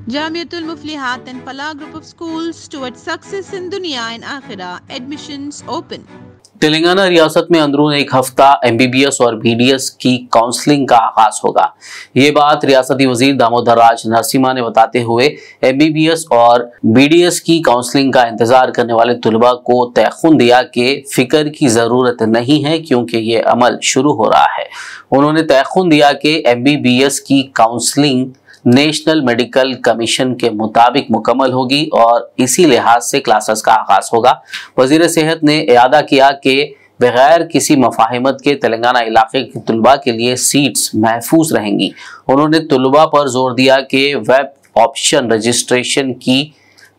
Jamiatul Muflihat and Falah group of schools towards success in dunya and akhirah. Admissions open. Telangana रियासत में अंदरून एक हफ्ता MBBS और BDS की काउंसलिंग का आगाज होगा। ये बात रियासती वजीर दामोदर राज नरसिम्हा ने बताते हुए एमबीबीएस और बीडीएस की काउंसलिंग का इंतजार करने वाले तुलबा को तयखुन दिया कि फिक्र की जरूरत नहीं है क्योंकि ये अमल शुरू हो रहा है। उन्होंने तयखुन दिया कि एमबीबीएस की काउंसलिंग नेशनल मेडिकल कमीशन के मुताबिक मुकम्मल होगी और इसी लिहाज से क्लासेस का आगाज होगा। वजीर सेहत ने इयादा किया कि बगैर किसी मफाहिमत के तेलंगाना इलाके के तुलबा के लिए सीट्स महफूज रहेंगी। उन्होंने तुलबा पर जोर दिया कि वेब ऑप्शन रजिस्ट्रेशन की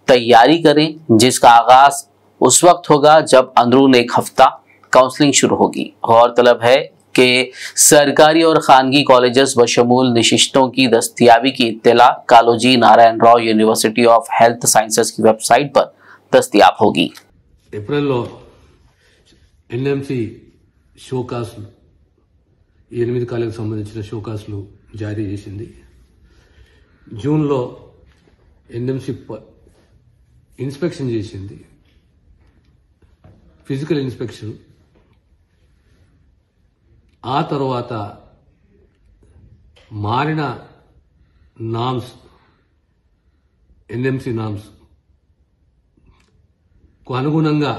तैयारी करें जिसका आगाज उस वक्त होगा जब अंदरून एक हफ्ता काउंसलिंग शुरू होगी। गौरतलब है कि सरकारी और खानगी कॉलेजेस बशमूल नशिस्तों की दस्तियाबी की इत्तला Kaloji Narayana Rao university of health sciences की वेबसाइट पर दस्तियाब होगी। अप्रैल एनएमसी షోకాస్ 8 కాలేజీలకు సంబంధించిన షోకాస్లు జారీ చేసింది। జూన్లో ఎన్ఎంసి ఇన్స్పెక్షన్ చేసింది, ఫిజికల్ ఇన్స్పెక్షన్। ఆ తర్వాత మారిన నామ్స్ ఎన్ఎంసి నామ్స్ కు అనుగుణంగా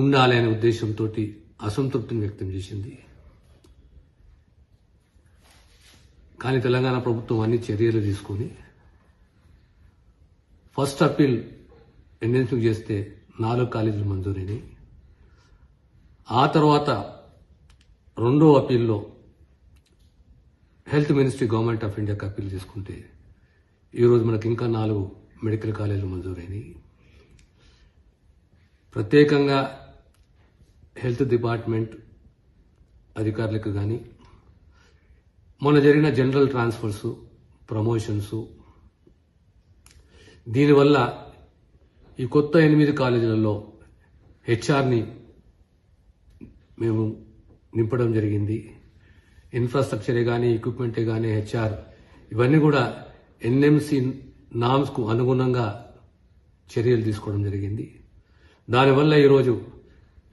ఉండాలి అనే ఉద్దేశంతో అసంతృప్తిని వ్యక్తం చేసింది। కానీ తెలంగాణ ప్రభుత్వం అన్ని చర్యలు తీసుకొని ఫస్ట్ అప్పీల్ ఎన్ఎంసీకి చేస్తే 4 కాలేజీలు మంజూరైనాయి। ఆ తర్వాత రెండో అప్పీల్లో హెల్త్ మినిస్ట్రీ గవర్నమెంట్ ఆఫ్ ఇండియాకి అప్పీల్ చేసుకుంటే ఈరోజు మనకి ఇంకా 4 మెడికల్ కాలేజీలు మంజూరైనాయి। ప్రత్యేకంగా హెల్త్ డిపార్ట్మెంట్ అధికారులకు కానీ మొన్న జరిగిన జనరల్ ట్రాన్స్ఫర్స్, ప్రమోషన్స్, దీనివల్ల ఈ కొత్త 8 కాలేజీలలో హెచ్ఆర్ని మేము నింపడం జరిగింది। ఇన్ఫ్రాస్ట్రక్చరే కానీ, ఎక్విప్మెంటే కానీ, హెచ్ఆర్ ఇవన్నీ కూడా ఎన్ఎంసి నామ్స్కు అనుగుణంగా చర్యలు తీసుకోవడం జరిగింది। దానివల్ల ఈరోజు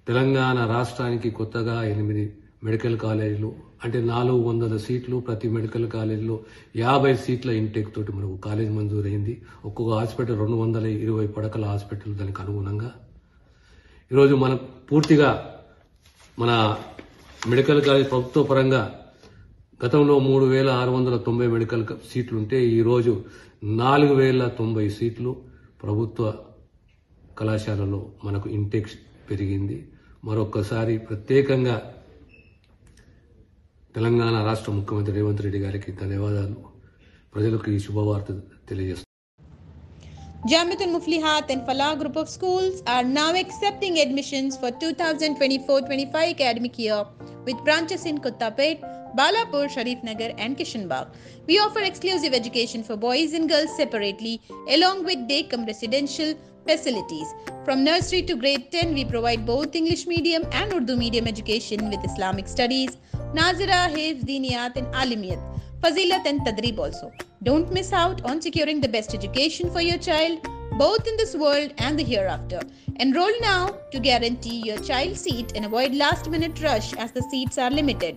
తెలంగాణ రాష్ట్రానికి కొత్తగా 8 మెడికల్ కాలేజీలు అంటే 400 సీట్లు, ప్రతి మెడికల్ కాలేజీలో 50 సీట్ల ఇంటేక్ తోటి మనకు కాలేజ్ మంజూరైంది। ఒక్కొక్క హాస్పిటల్ 220 పడకల హాస్పిటల్ దానికి అనుగుణంగా ఈరోజు మనం పూర్తిగా మన మెడికల్ కాలేజ్ ప్రభుత్వ పరంగా గతంలో 3690 మెడికల్ సీట్లు ఉంటే ఈరోజు 4090 సీట్లు ప్రభుత్వ కళాశాలలో మనకు ఇంటేక్ పెరిగింది। మరొక్కసారి ప్రత్యేకంగా తెలంగాణ రాష్ట్ర ముఖ్యమంత్రి రేవంత్ రెడ్డి గారికి ధన్యవాదాలు, ప్రజలకు ఈ శుభవార్త తెలియజేస్తున్నాను। Jamiatul Muflihat and Falah group of schools are now accepting admissions for 2024-25 academic year with branches in Kottapet, Balapur, Sharif Nagar and Kishanbagh. We offer exclusive education for boys and girls separately along with Decum residential facilities. From nursery to grade 10, we provide both English medium and Urdu medium education with Islamic studies, Nazira, Hifz, Diniyat and Alimiyat, Fazilat and Tadrib also. Don't miss out on securing the best education for your child, both in this world and the hereafter. Enroll now to guarantee your child's seat and avoid last-minute rush as the seats are limited.